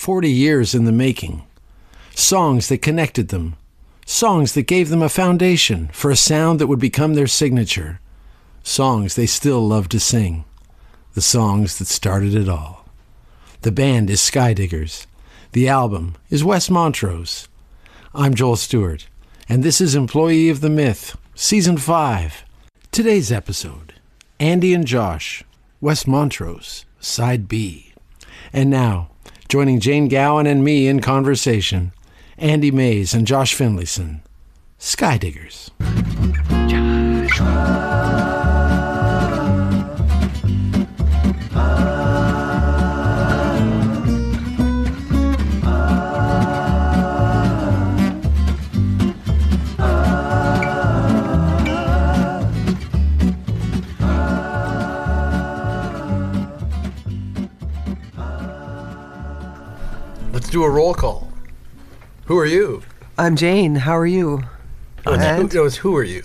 40 years in the making. Songs that connected them. Songs that gave them a foundation for a sound that would become their signature. Songs they still love to sing. The songs that started it all. The band is Skydiggers. The album is West Montrose. I'm Joel Stewart, and this is Employee of the Myth, Season 5. Today's episode, Andy and Josh, West Montrose, Side B. And now, joining Jane Gowan and me in conversation, Andy Maize and Josh Finlayson, Skydiggers. Let's do a roll call. Who are you? I'm Jane. How are you? Who are you?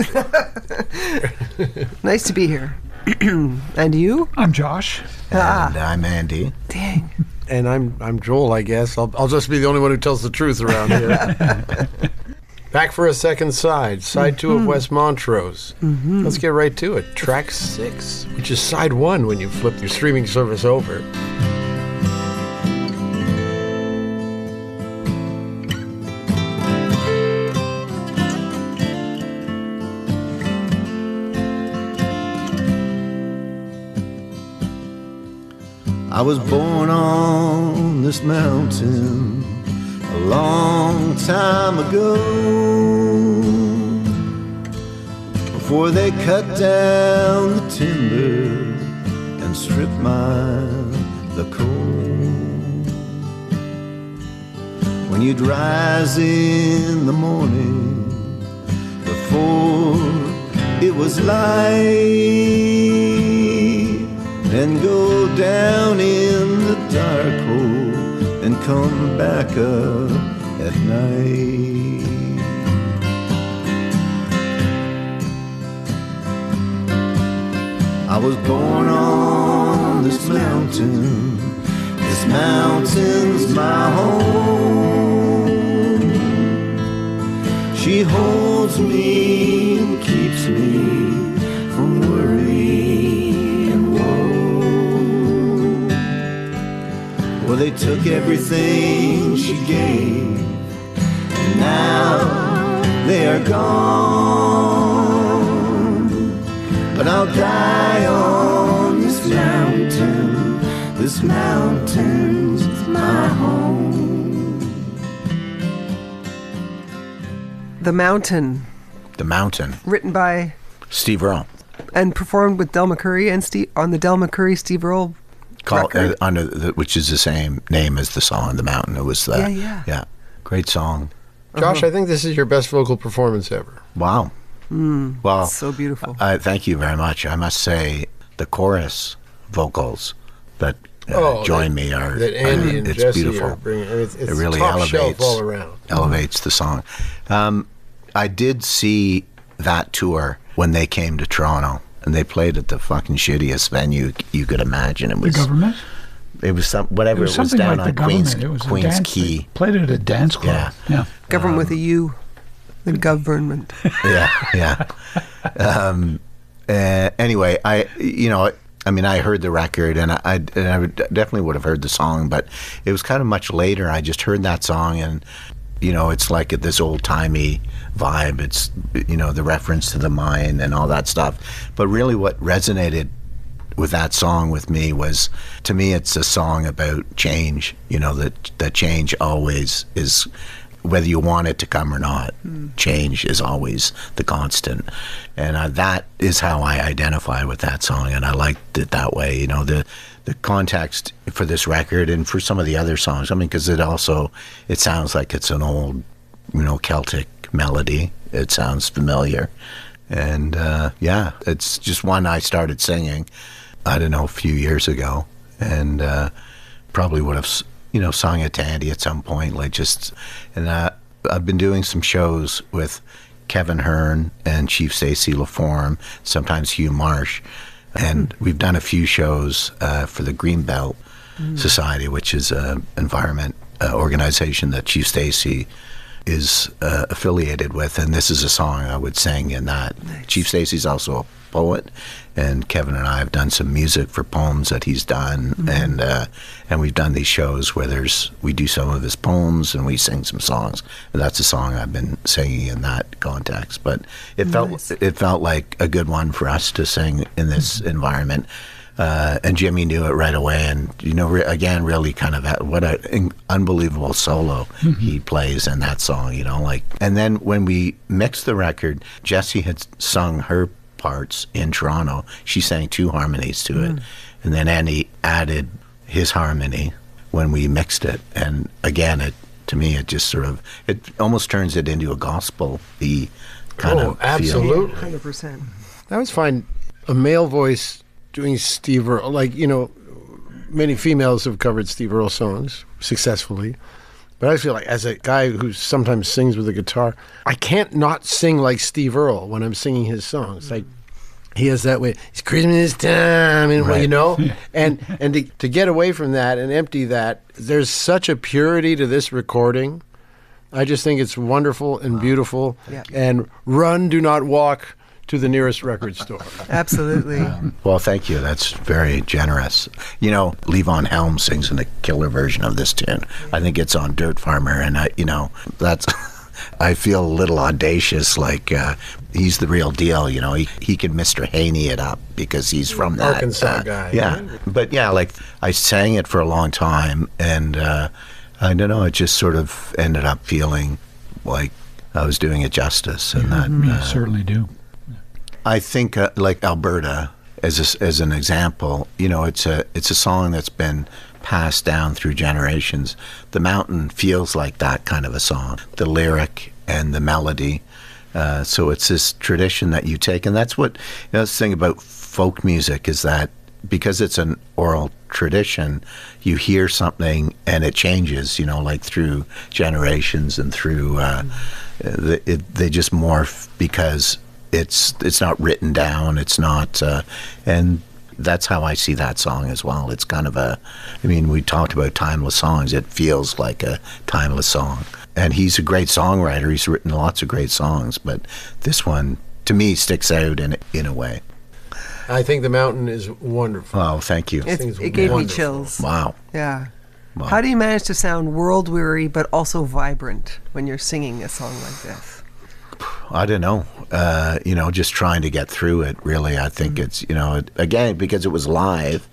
Nice to be here. And you? I'm Josh. And I'm Andy. Dang. And I'm Joel, I guess. I'll just be the only one who tells the truth around here. Back for a second side. Side 2 of West Montrose. Let's get right to it. Track 6, which is side 1 when you flip your streaming service over. I was born on this mountain a long time ago, before they cut down the timber and stripped mine the coal. When you'd rise in the morning before it was light, and go down in the dark hole and come back up at night. I was born on this mountain. This mountain's my home. She holds me and keeps me from worry and woe. Well, they took everything she gave, and now they are gone. But I'll die on this mountain. This mountain's my home. The Mountain. The Mountain. Written by Steve Earle. and performed with Del McCoury and on the Del McCoury Steve Earle record. Which is the same name as the song, The Mountain. It was that. Yeah. Great song. Josh, I think this is your best vocal performance ever. Wow. Well, So beautiful. Thank you very much. I must say the chorus vocals that join me are that Andy and it's Jesse beautiful. are bringing. It's It really top shelf elevates all around. Elevates the song. I did see that tour when they came to Toronto, and they played at the fucking shittiest venue you could imagine. It was The government? It was whatever. It was something down like the on Queens government. It was a Queens dance. Quay. They played it at a dance club. Yeah. Government with a U. The government. Yeah. Anyway, I heard the record, and I definitely would have heard the song, but it was kind of much later. I just heard that song, and it's like this old timey vibe. It's the reference to the mine and all that stuff. But really, what resonated with that song with me was, to me, it's a song about change. That change always is. Whether you want it to come or not, change is always the constant. And that is how I identify with that song, and I liked it that way. The context for this record and for some of the other songs, because it sounds like it's an old, Celtic melody. It sounds familiar. And, it's just one I started singing, I don't know, a few years ago. And probably would have sung it to Andy at some point, I've been doing some shows with Kevin Hearn and Chief Stacey LaForme, sometimes Hugh Marsh, and we've done a few shows for the Greenbelt Society, which is an environment organization that Chief Stacy is affiliated with, and this is a song I would sing in that. Nice. Chief Stacy's also a poet, and Kevin and I have done some music for poems that he's done, and we've done these shows where we do some of his poems and we sing some songs. And that's a song I've been singing in that context. But it felt like a good one for us to sing in this environment. And Jimmy knew it right away, and again, really kind of what an unbelievable solo he plays in that song. And then when we mixed the record, Jessie had sung her parts in Toronto. She sang 2 harmonies to it, and then Andy added his harmony when we mixed it. And again, to me, it just it almost turns it into a gospel-y kind of absolutely, 100%. I always find a male voice doing Steve Earle, many females have covered Steve Earle songs successfully, but I feel like as a guy who sometimes sings with a guitar, I can't not sing like Steve Earle when I'm singing his songs. Like, he has that way, it's Christmas time, and right. and to get away from that and empty that, there's such a purity to this recording. I just think it's wonderful and beautiful. Yeah. And run, do not walk to the nearest record store. Absolutely. Well, thank you. That's very generous. Levon Helm sings in a killer version of this tune. I think it's on Dirt Farmer, and that's I feel a little audacious, like he's the real deal. He can Mr. Haney it up because he's from that Arkansas guy. Yeah, right? But yeah, like I sang it for a long time, and I don't know, it just sort of ended up feeling like I was doing it justice, and that You certainly do. I think like Alberta as an example, it's a song that's been passed down through generations. The Mountain feels like that kind of a song, the lyric and the melody. So it's this tradition that you take, and that's what the thing about folk music is that because it's an oral tradition, you hear something and it changes, like through generations and through they just morph because it's not written down, it's not and that's how I see that song as well. It's kind of we talked about timeless songs. It feels like a timeless song. And he's a great songwriter. He's written lots of great songs, but this one, to me, sticks out in a way. I think The Mountain is wonderful. Oh, thank you. It gave me chills. Wow. Yeah. Wow. How do you manage to sound world-weary but also vibrant when you're singing a song like this? I don't know. Just trying to get through it, really. I think it's, again, because it was live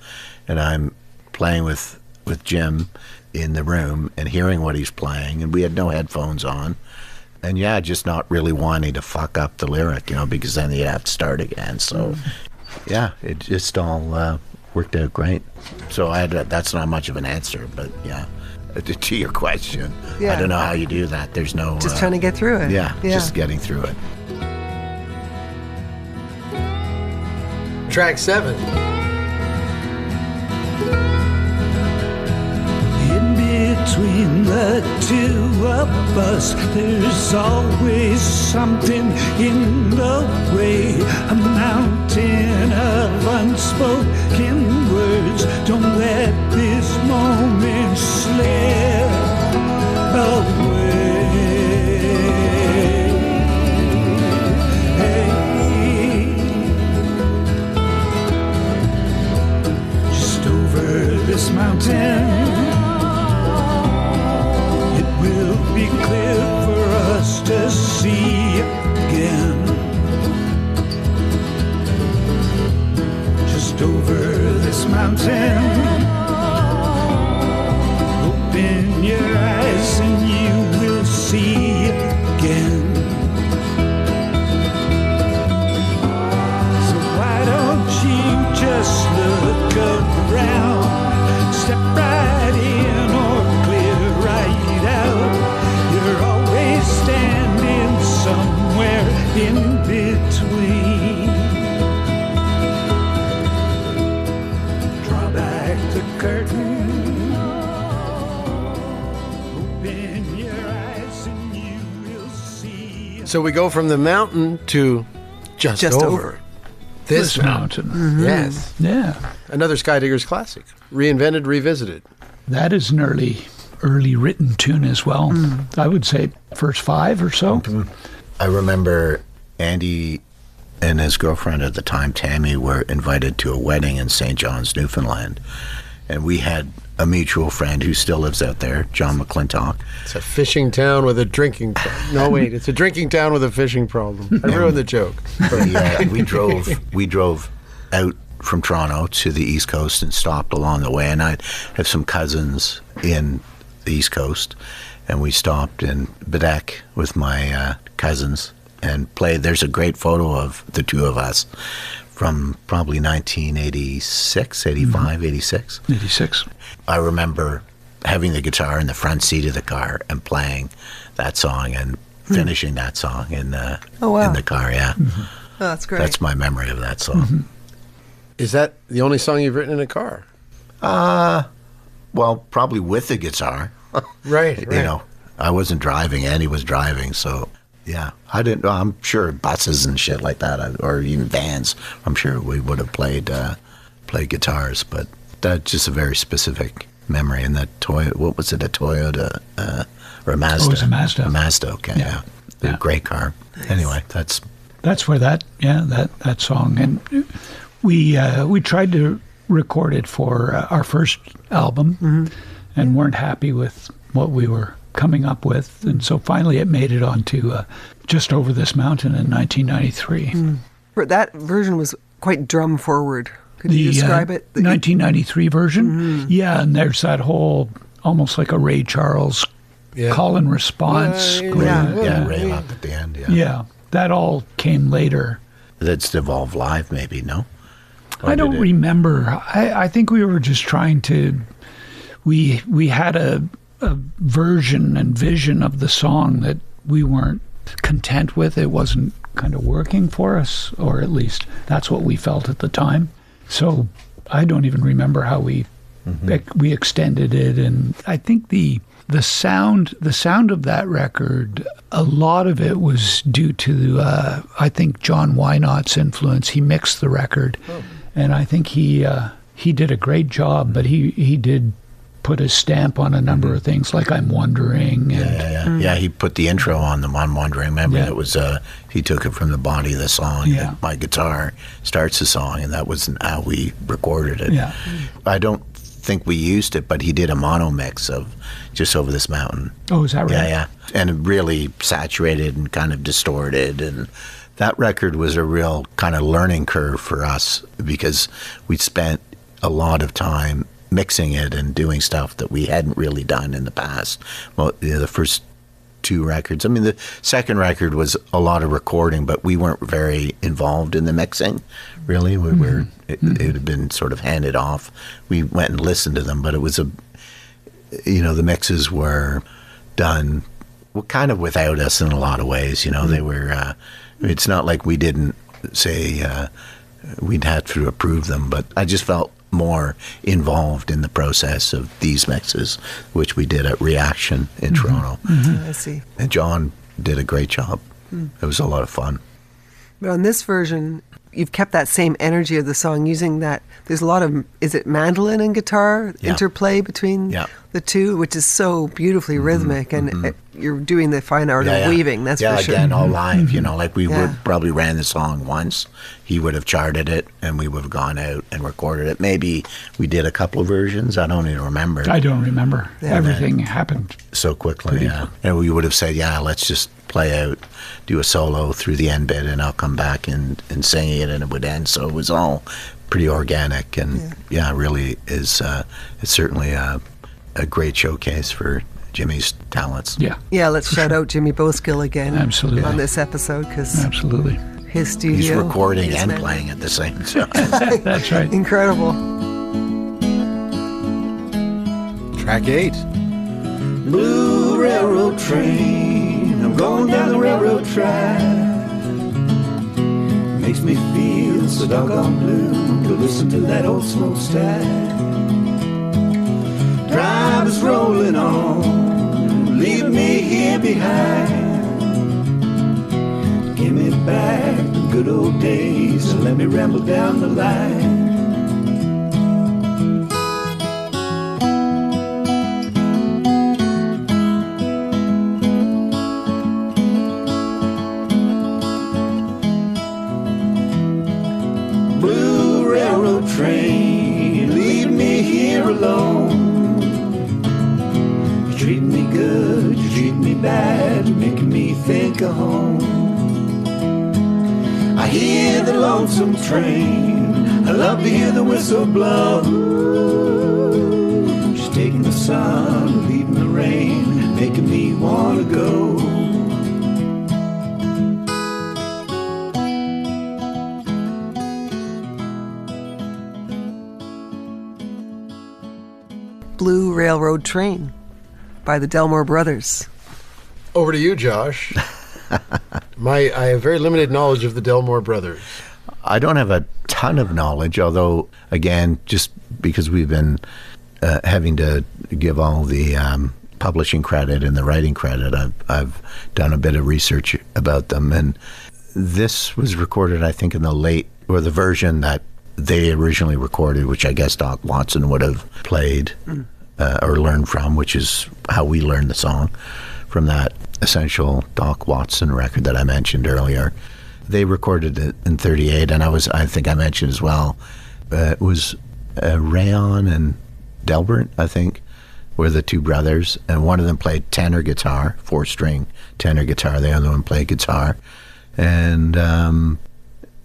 and I'm playing with Jim in the room and hearing what he's playing, and we had no headphones on. And yeah, just not really wanting to fuck up the lyric, because then you'd have to start again. So, yeah, it just all worked out great. So that's not much of an answer, but yeah. To your question, I don't know how you do that. There's no... Just trying to get through it. Yeah, just getting through it. Track 7. In between the two of us, there's always something in the way. A mountain of unspoken words. Don't let this moment slip away. Just over this mountain, it will be clear for us to see again. Just over this mountain, open your eyes and you will see again. So why don't you just look around, step right in or clear right out. You're always standing somewhere in between. Draw back the curtain. So we go from The Mountain to Just Over. This mountain. Yes. Yeah. Another Skydiggers classic. Reinvented, revisited. That is an early written tune as well. I would say first 5 or so. I remember Andy and his girlfriend at the time, Tammy, were invited to a wedding in St. John's, Newfoundland. And we had a mutual friend who still lives out there, John McClintock. It's a fishing town with a drinking problem. No, wait, it's a drinking town with a fishing problem. I ruined the joke. We drove out from Toronto to the East Coast and stopped along the way. And I have some cousins in the East Coast, and we stopped in Bedeque with my cousins and played. There's a great photo of the two of us from probably 1986, 85, 86. 86. I remember having the guitar in the front seat of the car and playing that song and finishing that song in the car, yeah. Oh, that's great. That's my memory of that song. Is that the only song you've written in a car? Well, probably with the guitar. Right. You know, I wasn't driving, Andy was driving, so yeah. I'm sure buses and shit like that, or even vans, I'm sure we would have played guitars, but that's just a very specific memory. And that what was it, a Toyota or a Mazda? Oh, it was a Mazda. A Mazda, okay, yeah. A great car. Anyway, that's where that song, and we tried to record it for our first album and weren't happy with what we were coming up with, and so finally it made it onto Just Over This Mountain in 1993. That version was quite drum forward. Could you describe it? The 1993 version? Yeah, and there's that whole, almost like a Ray Charles call and response. Ray up at the end, Yeah, that all came later. That's Evolve Live, maybe, no? I don't remember. I think we were just trying to... We had a version and vision of the song that we weren't content with. It wasn't kind of working for us, or at least that's what we felt at the time. So I don't even remember how we extended it. And I think the sound of that record, a lot of it was due to I think John Wynot's influence. He mixed the record, and I think he did a great job. But he did put a stamp on a number of things, like I'm Wondering. And, yeah, he put the intro on the I'm Wondering. Remember, it was he took it from the body of the song. Yeah. My guitar starts the song, and that was how we recorded it. Yeah. I don't think we used it, but he did a mono mix of Just Over This Mountain. Oh, is that right? Yeah. And it really saturated and kind of distorted, and that record was a real kind of learning curve for us, because we'd spent a lot of time mixing it and doing stuff that we hadn't really done in the past. Well, the first 2 records, I mean, the second record was a lot of recording, but we weren't very involved in the mixing, really. We were, it had been sort of handed off. We went and listened to them, but it was the mixes were done kind of without us in a lot of ways. They were, it's not like we didn't say we'd have to approve them, but I just felt more involved in the process of these mixes, which we did at Reaction in Toronto. I see. And John did a great job. It was a lot of fun. But on this version, you've kept that same energy of the song, using that. There's a lot of, is it mandolin and guitar interplay between the two, which is so beautifully rhythmic, and you're doing the fine art of weaving, that's for sure. Yeah, again, all live, like we would probably ran the song once. He would have charted it, and we would have gone out and recorded it. Maybe we did a couple of versions. I don't even remember. I don't remember. Everything happened so quickly, And we would have said, let's just play out, do a solo through the end bit, and I'll come back and sing it, and it would end. So it was all pretty organic, and it really is. It's certainly a great showcase for Jimmy's talents. Yeah, let's shout out Jimmy Boskill again. Absolutely. On this episode, because absolutely his studio. He's recording and playing at the same time. That's right. Incredible. Track 8. Blue railroad train, I'm going down the railroad track. Makes me feel so doggone blue to listen to that old smokestack. Drivers rolling on, leave me here behind. Give me back the good old days, and let me ramble down the line. Blue railroad train, leave me here alone. You treat me good, you treat me bad, you're making me think of home. I hear the lonesome train, I love to hear the whistle blow. She's taking the sun, leaving the rain, making me wanna go. Blue Railroad Train by the Delmore Brothers. Over to you, Josh. I have very limited knowledge of the Delmore Brothers. I don't have a ton of knowledge, although, again, just because we've been having to give all the publishing credit and the writing credit, I've done a bit of research about them. And this was recorded, I think, in the version that they originally recorded, which I guess Doc Watson would have played or learned from, which is how we learned the song, from that essential Doc Watson record that I mentioned earlier. They recorded it in 1938, and I think I mentioned as well, it was Rayon and Delbert, I think, were the two brothers, and one of them played tenor guitar, 4-string tenor guitar. The other one played guitar. And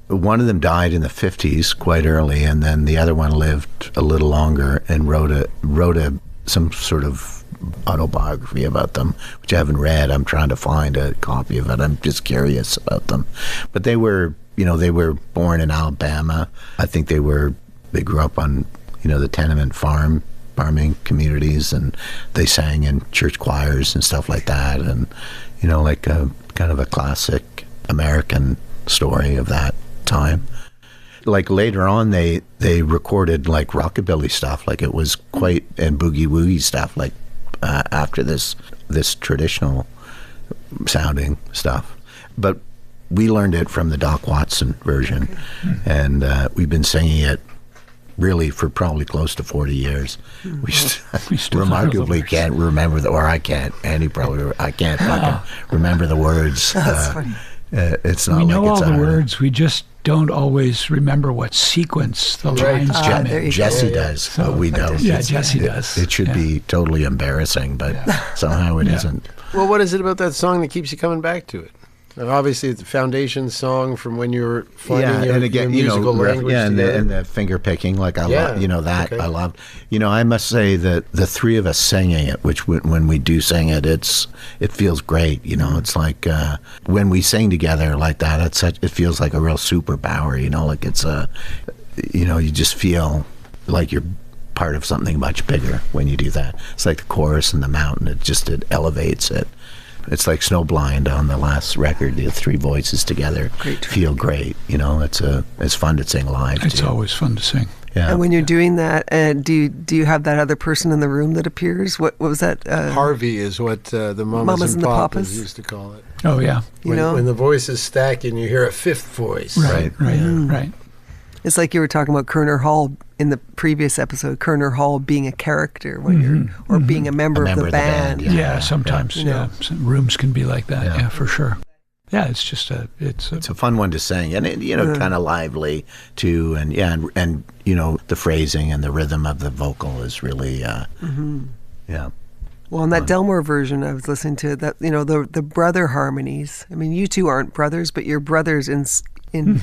one of them died in the 50s quite early, and then the other one lived a little longer and wrote some sort of autobiography about them, which I haven't read. I'm trying to find a copy of it. I'm just curious about them. But they were born in Alabama. I think they grew up on, the tenement farming communities, and they sang in church choirs and stuff like that. And, like a kind of a classic American story of that time. Like later on, they recorded like rockabilly stuff, like it was quite, and boogie woogie stuff, like after this traditional sounding stuff. But we learned it from the Doc Watson version, and we've been singing it really for probably close to 40 years. We still remarkably can't remember I can't fucking remember the words. That's funny. It's not. We know all the words. We just don't always remember what sequence the lines come in. Jesse does, but we don't. Yeah, Jesse does. It should be totally embarrassing, but somehow it isn't. Well, what is it about that song that keeps you coming back to it? And obviously, it's a foundation song from when you were finding your musical language. Yeah, and the finger picking, like I love, that I loved. I must say that the three of us singing it, which when we do sing it, it feels great. It's like when we sing together like that, it feels like a real superpower. Like it's you just feel like you're part of something much bigger when you do that. It's like the chorus and the mountain. It elevates it. It's like Snowblind on the last record. The three voices together feel great. It's fun to sing live. It's always fun to sing. Yeah. And when you're doing that, do you have that other person in the room that appears? What was that? Harvey is what the mamas and papas used to call it. Oh yeah. When the voices stack and you hear a fifth voice. Right. It's like you were talking about Kerner Hall in the previous episode. Kerner Hall being a character when you're, being a member of the band. Yeah, sometimes. Yeah, some rooms can be like that. Yeah, for sure. Yeah, it's just it's a fun one to sing, and kind of lively too, and the phrasing and the rhythm of the vocal is really yeah. Well, in that Delmore version, I was listening to that. The brother harmonies. I mean, you two aren't brothers, but you're brothers in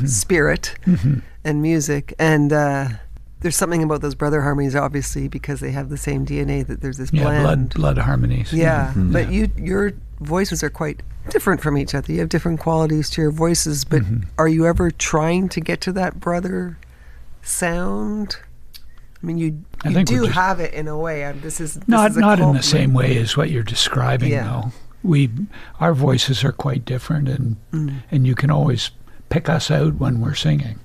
spirit and music, and there's something about those brother harmonies, obviously, because they have the same DNA. That there's this blend, blood harmonies. Yeah, but your voices are quite different from each other. You have different qualities to your voices, but are you ever trying to get to that brother sound? I mean, you do have it in a way. This is not in the same way as what you're describing, though. Our voices are quite different, and you can always pick us out when we're singing.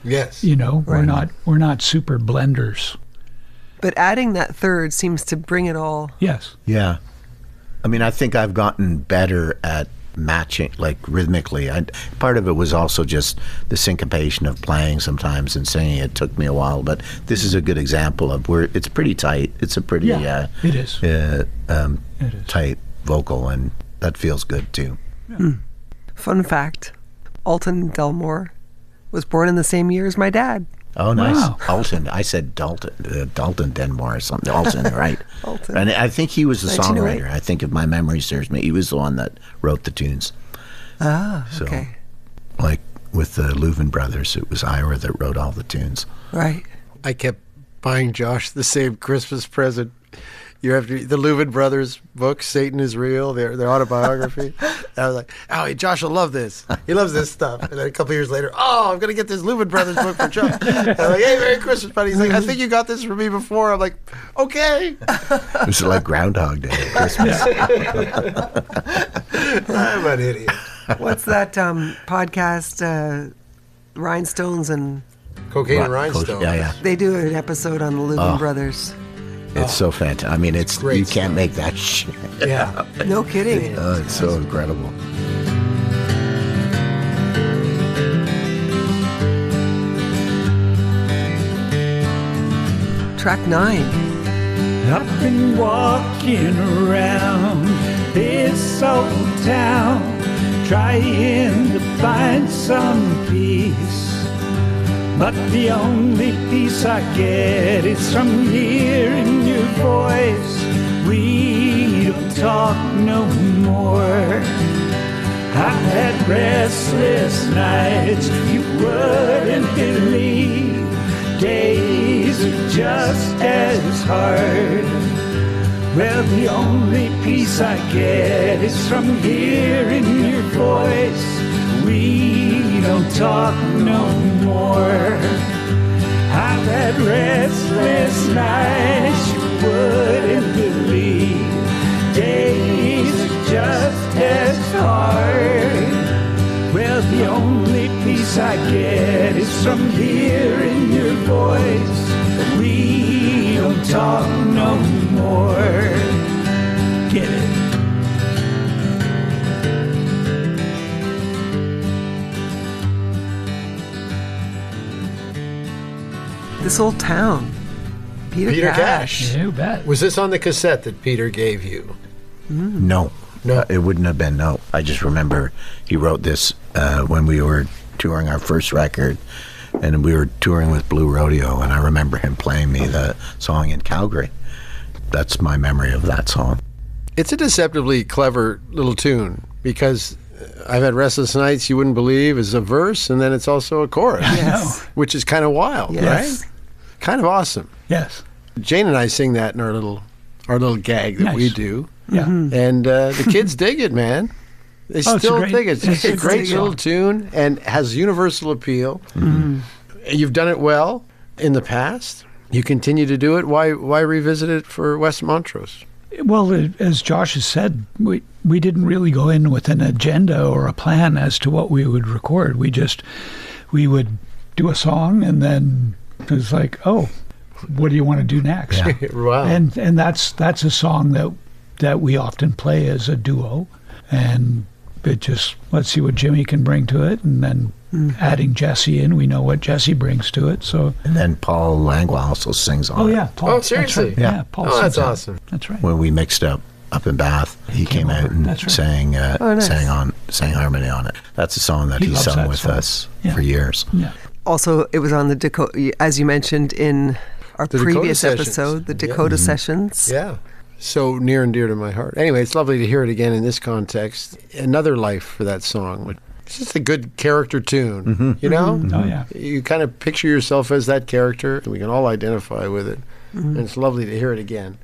Yes, we're not super blenders. But adding that third seems to bring it all. Yes. Yeah. I mean, I think I've gotten better at matching, like rhythmically. Part of it was also just the syncopation of playing sometimes and singing. It took me a while, but this is a good example of where it's pretty tight. It's a pretty it is. tight vocal, and that feels good too. Yeah. Fun fact, Alton Delmore was born in the same year as my dad. Oh, nice. Wow. Alton. I said Dalton Denmore or something. Alton, right. Alton. And I think he was the 1908. songwriter. I think if my memory serves me, he was the one that wrote the tunes. Ah, So, okay. like with the Louvin brothers, it was Ira that wrote all the tunes. Right. I kept buying Josh the same Christmas present. You have the Louvin brothers book, Satan is Real, their autobiography. And I was like, oh, Josh will love this. He loves this stuff. And then a couple years later, I'm going to get this Louvin brothers book for Josh. And I'm like, hey, Merry Christmas, buddy. He's like, I think you got this for me before. I'm like, okay. It was like Groundhog Day at Christmas. I'm an idiot. What's that podcast, Rhinestones and... Cocaine and Rhinestone. Yeah. They do an episode on the Louvin brothers. It's so fantastic. I mean, it's great you can't stuff. make that shit. Yeah. No kidding. It's so incredible. Track 9. I've been walking around this old town, trying to find some peace. But the only peace I get is from hearing your voice. We don't talk no more. I've had restless nights you wouldn't believe. Days are just as hard. Well, the only peace I get is from hearing your voice. We don't talk no more. I've had restless nights you wouldn't believe. Days are just as hard. Well, the only peace I get is from hearing your voice. We don't talk no more. Get it? This Old Town. Peter Cash. You bet. Was this on the cassette that Peter gave you? No, it wouldn't have been. No, I just remember he wrote this when we were touring our first record, and we were touring with Blue Rodeo, and I remember him playing me the song in Calgary. That's my memory of that song. It's a deceptively clever little tune because I've had restless nights you wouldn't believe is a verse, and then it's also a chorus, Yes. which is kind of wild, Yes. right? Kind of awesome. Yes. Jane and I sing that in our little gag that we Nice. do, Yeah. and the kids dig it, man. They Oh, it's a still great- dig it. It's a it's great a little song. tune and has universal appeal. You've done it well in the past. You continue to do it. Why revisit it for West Montrose? Well, as Josh has said, we didn't really go in with an agenda or a plan as to what we would record. We would do a song, and then it was like, oh, what do you want to do next? Yeah. Wow. And that's a song that we often play as a duo, and it just, let's see what Jimmy can bring to it, and then adding Jesse in, we know what Jesse brings to it. So And then Paul Langlois also sings on it. Paul. Oh, that's seriously? right. Yeah. Yeah, Paul. Oh, that's sings on it. awesome. That's right. When we mixed up in Bath, he came out over. and That's right. sang nice. sang harmony on it. That's a song that He he loves sung that with song. us Yeah. for years. Yeah. Also, it was on the Dakota, as you mentioned in our The Dakota previous Sessions. episode, the Yeah. Dakota Sessions. Yeah. So near and dear to my heart. Anyway, it's lovely to hear it again in this context. Another life for that song. It's just a good character tune, you know? Oh, yeah. You kind of picture yourself as that character, and we can all identify with it. And it's lovely to hear it again.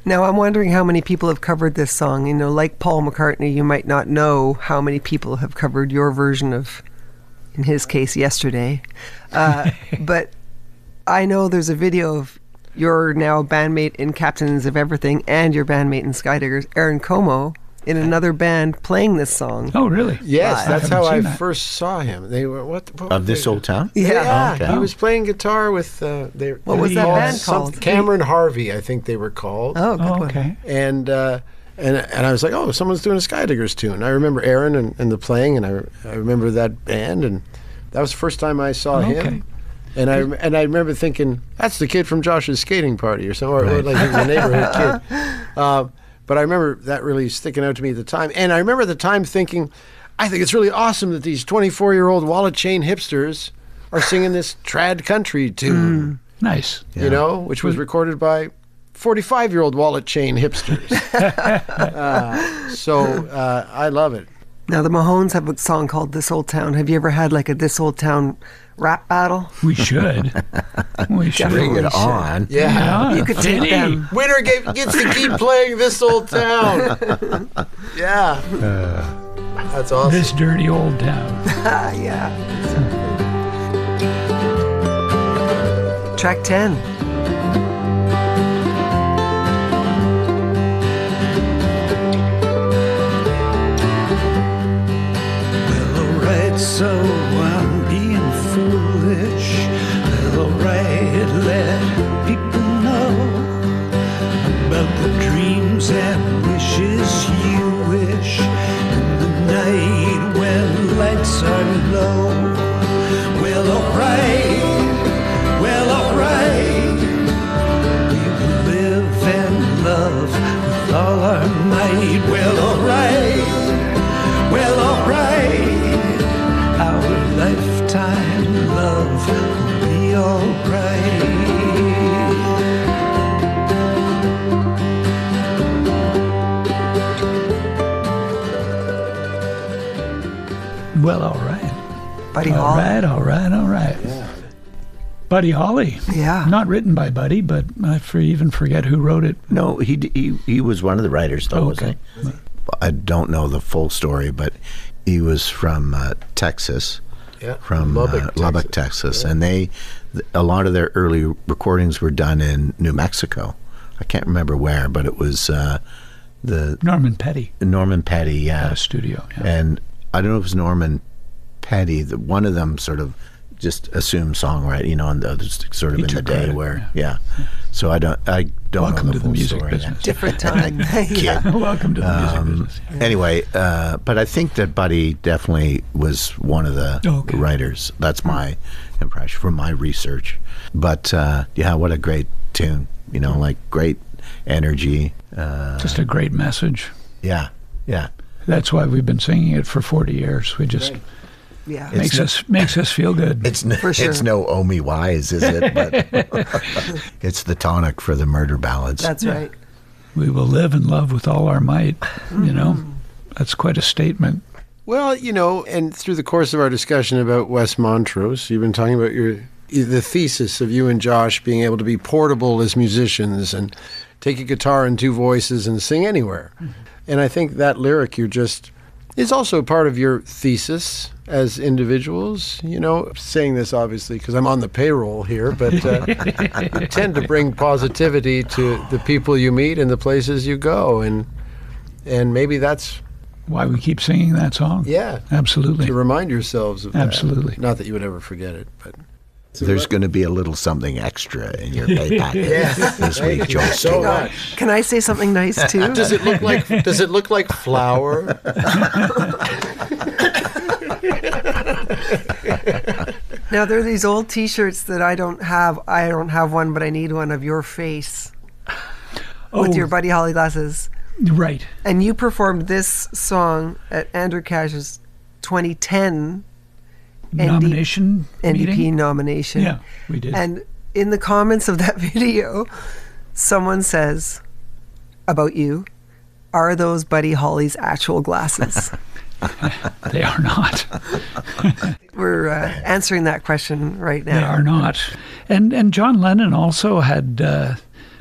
Now, I'm wondering how many people have covered this song. You know, like Paul McCartney, you might not know how many people have covered your version of, in his case, Yesterday. But I know there's a video of your now bandmate in Captains of Everything and your bandmate in Skydiggers, Aaron Como, in another band playing this song. Oh, really? Yes, Live. that's I haven't how I seen that. first saw him. They were what Of this old town? Yeah. Okay. He was playing guitar with What was that band called? Cameron Harvey, I think they were called. Oh, good Oh, one. okay. And And I was like, oh, someone's doing a Skydiggers tune. I remember Aaron and the playing, and I remember that band, and that was the first time I saw him. And I remember thinking, that's the kid from Josh's skating party or something, or like he was a neighborhood kid. But I remember that really sticking out to me at the time. And I remember at the time thinking, I think it's really awesome that these 24-year-old wallet chain hipsters are singing this trad country tune. Nice. You know, which was recorded by 45-year-old wallet chain hipsters. So I love it. Now, the Mahones have a song called This Old Town. Have you ever had like a This Old Town rap battle? We should. We should. Bring it on. Yeah. You could take them. Winner gets to keep playing This Old Town. Yeah. That's awesome. This dirty old town. Yeah. Track 10. So I'm being foolish. Well, alright, let people know about the dreams and wishes you wish in the night when lights are low. Well, alright, we will live and love with all our might. Well, alright, our lifetime love will be alright. Well, all right. Buddy Holly. All right. Yeah. Buddy Holly. Yeah. Not written by Buddy, but I even forget who wrote it. No, he was one of the writers, though, wasn't he? I don't know the full story, but he was from Texas. Yeah, from Lubbock, Texas. Yeah. And a lot of their early recordings were done in New Mexico. I can't remember where, but it was the Norman Petty. Yeah. Studio. Yeah. And I don't know if it was Norman Petty. One of them sort of just assumed songwriting, and the others sort of in the day credit, where, So I don't Welcome know to the music story. business. Different time. Welcome to the music business. Anyway, but I think that Buddy definitely was one of the writers. That's my impression from my research. But what a great tune. Like great energy. Just a great message. Yeah. That's why we've been singing it for 40 years. We just makes us feel good. It's no Oh Me Wise, is it? But it's the tonic for the murder ballads. That's right. We will live and love with all our might. That's quite a statement. Well, and through the course of our discussion about West Montrose, you've been talking about the thesis of you and Josh being able to be portable as musicians and take a guitar and two voices and sing anywhere. Mm-hmm. And I think that lyric is also part of your thesis as individuals. Saying this obviously because I'm on the payroll here, but you tend to bring positivity to the people you meet and the places you go, and maybe that's why we keep singing that song. Yeah, absolutely. To remind yourselves of absolutely. That. Not that you would ever forget it, but. There's going to be a little something extra in your pay packet this week, Joel. So much. Can I say something nice too? Does it look like flour? Now there are these old T-shirts that I don't have. I don't have one, but I need one of your face with your Buddy Holly glasses. Right. And you performed this song at Andrew Cash's 2010. NDP nomination. Yeah, we did. And in the comments of that video, someone says about you, are those Buddy Holly's actual glasses? They are not. We're answering that question right now. They are not. And John Lennon also had,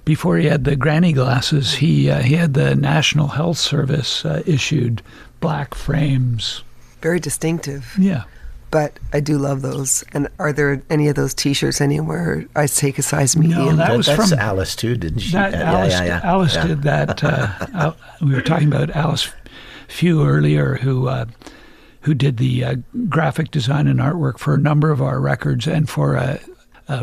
before he had the granny glasses, he had the National Health Service issued black frames. Very distinctive. Yeah. But I do love those. And are there any of those T-shirts anywhere? I take a size medium. No, that's from from Alice too, didn't she? Alice did that. We were talking about Alice Few earlier, who did the graphic design and artwork for a number of our records, and for a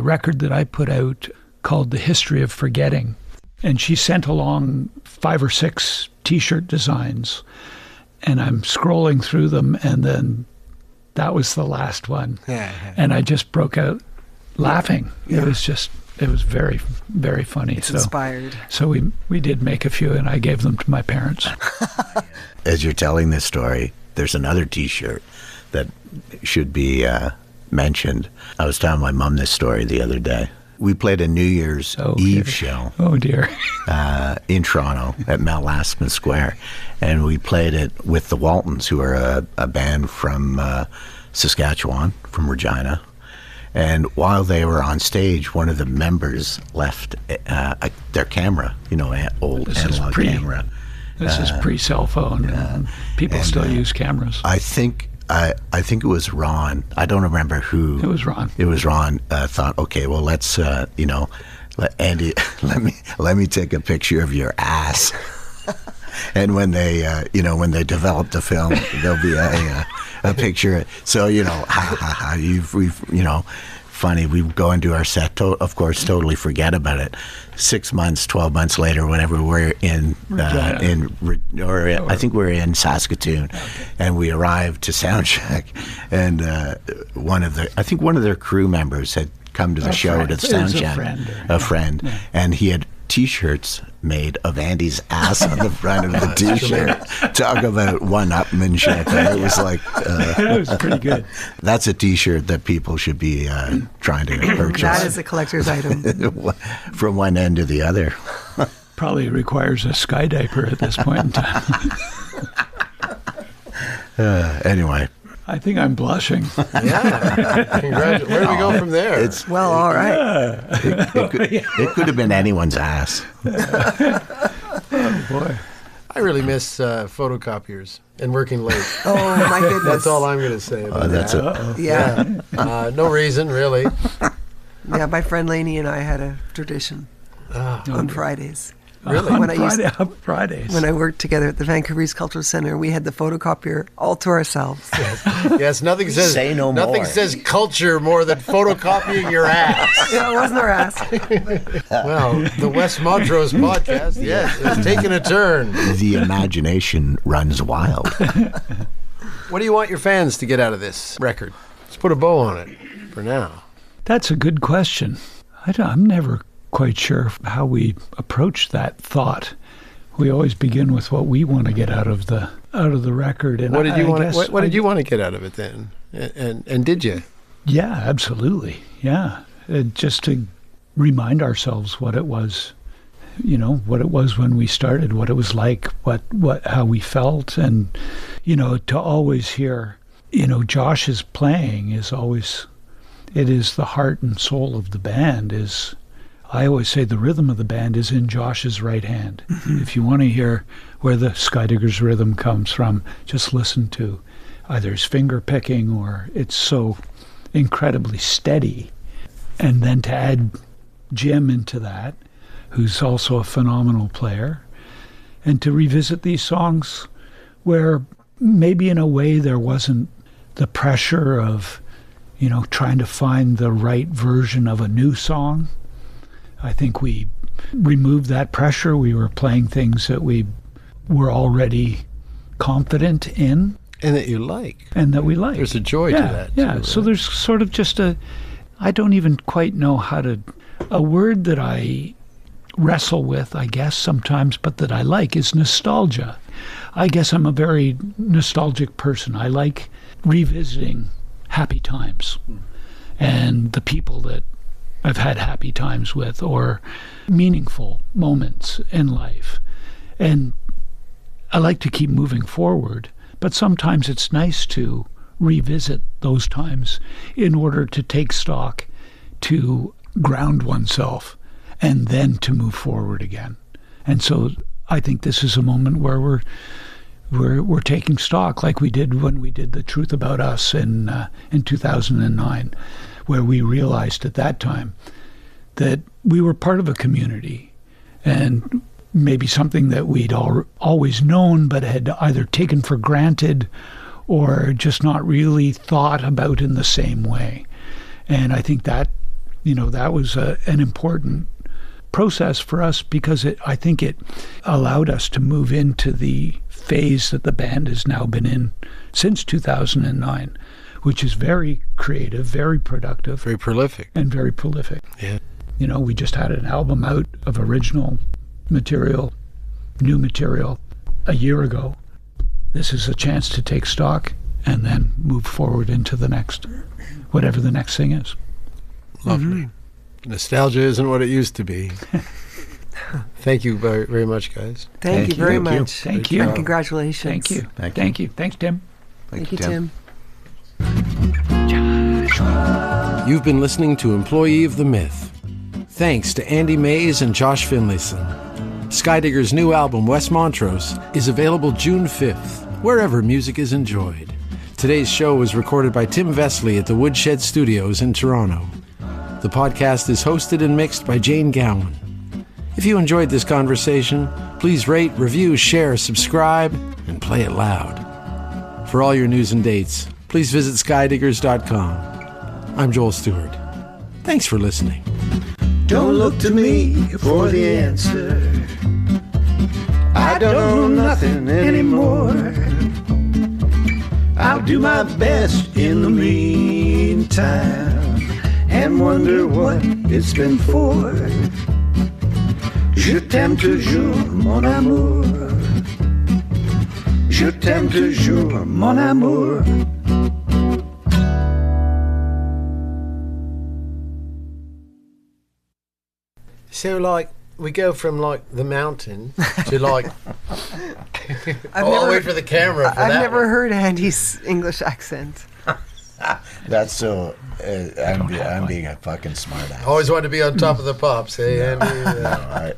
record that I put out called "The History of Forgetting." And she sent along 5 or 6 T-shirt designs, and I'm scrolling through them, and then that was the last one. And I just broke out laughing. It was very, very funny. It's inspired. So we did make a few, and I gave them to my parents. As you're telling this story, there's another T-shirt that should be mentioned. I was telling my mom this story the other day. We played a New Year's Eve show. Oh, dear. In Toronto at Mallasman Square. And we played it with the Waltons, who are a band from Saskatchewan, from Regina. And while they were on stage, one of the members left their camera, old analog camera. This is pre-cell phone. People still use cameras. I think it was Ron. I don't remember who. It was Ron. It was Ron. Thought, okay, well, let's, Andy, let me take a picture of your ass. And when they, when they develop the film, there'll be a picture. So, funny. We go and do our set. Of course, totally forget about it. 6 months, 12 months later, whenever we're in, I think we're in Saskatoon, and we arrived to soundcheck, and one of their crew members had come to the show to soundcheck. A friend, and he had T-shirts made of Andy's ass on the front of the T-shirt. Talk about one-upmanship. It was like that was pretty good. That's a T-shirt that people should be trying to purchase. That is a collector's item. From one end to the other. Probably requires a sky diaper at this point in time. Anyway. I think I'm blushing. Yeah. Congratulations. Where do we go from there? All right. It could have been anyone's ass. Oh, boy. I really miss photocopiers and working late. Oh, my goodness. That's all I'm going to say about that. Yeah. No reason, really. Yeah, my friend Lainey and I had a tradition on Fridays. Really? On Fridays. When I worked together at the Vancouver East Cultural Centre, we had the photocopier all to ourselves. Yes, nothing says Say no nothing more. says culture more than photocopying your ass. Yeah, it wasn't our ass. Well, the West Montrose podcast, yes, it's taken a turn. The imagination runs wild. What do you want your fans to get out of this record? Let's put a bow on it for now. That's a good question. I'm never quite sure how we approach that thought. We always begin with what we want to get out of the record. And what did you want to get out of it then? And did you? Yeah, absolutely. Yeah, just to remind ourselves what it was, what it was when we started, what it was like, how we felt, and to always hear, Josh's playing is always, it is the heart and soul of the band. I always say the rhythm of the band is in Josh's right hand. Mm-hmm. If you want to hear where the Skydiggers rhythm comes from, just listen to either his finger picking, or it's so incredibly steady. And then to add Jim into that, who's also a phenomenal player, and to revisit these songs where maybe in a way there wasn't the pressure of, trying to find the right version of a new song. I think we removed that pressure. We were playing things that we were already confident in. And that you like. And that we like. There's a joy to that. Yeah, too, so there's sort of just I don't even quite know a word that I wrestle with, I guess, sometimes, but that I like is nostalgia. I guess I'm a very nostalgic person. I like revisiting happy times and the people that I've had happy times with, or meaningful moments in life. And I like to keep moving forward, but sometimes it's nice to revisit those times in order to take stock, to ground oneself, and then to move forward again. And so I think this is a moment where we're taking stock, like we did when we did The Truth About Us in 2009, where we realized at that time that we were part of a community, and maybe something that we'd always known but had either taken for granted or just not really thought about in the same way. And I think that, that was an important process for us because I think it allowed us to move into the phase that the band has now been in since 2009, which is very creative, very productive. Very prolific. And very prolific. Yeah. You know, we just had an album out of original material, new material, a year ago. This is a chance to take stock and then move forward into the next, whatever the next thing is. Lovely. Nostalgia isn't what it used to be. Thank you very, very much, guys. Thank you very much. Thank you. And congratulations. Thank you. Thank you. Thanks, Tim. Thank you, Tim. You've been listening to Employee of the Myth. Thanks to Andy Maize and Josh Finlayson. Skydiggers' new album, West Montrose, is available June 5th, wherever music is enjoyed. Today's show was recorded by Tim Vesley at the Woodshed Studios in Toronto. The podcast is hosted and mixed by Jane Gowan. If you enjoyed this conversation, please rate, review, share, subscribe, and play it loud. For all your news and dates, please visit skydiggers.com. I'm Joel Stewart. Thanks for listening. Don't look to me for the answer. I don't know nothing anymore. I'll do my best in the meantime and wonder what it's been for. Je t'aime toujours, mon amour. Je t'aime toujours, mon amour. So, like, we go from, like, the mountain to, like... I'll wait for the camera for I've that never one. heard Andy's English accent. That's so. I'm being a fucking smart ass. Always wanted to be on top of the pops, hey, Andy?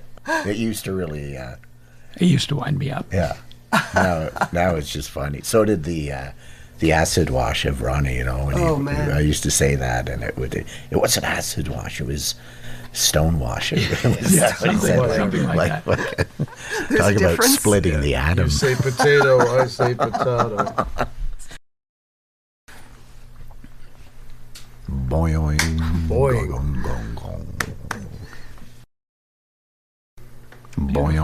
It used to really. It used to wind me up. Yeah. Now it's just funny. So did the acid wash of Ronnie. You know. When man. I used to say that, and it wasn't acid wash. It was stone wash. It was something like that. Talk about difference? splitting the atom. You say potato, I say potato. Boing. Boing. Gong, gong, gong. Boing.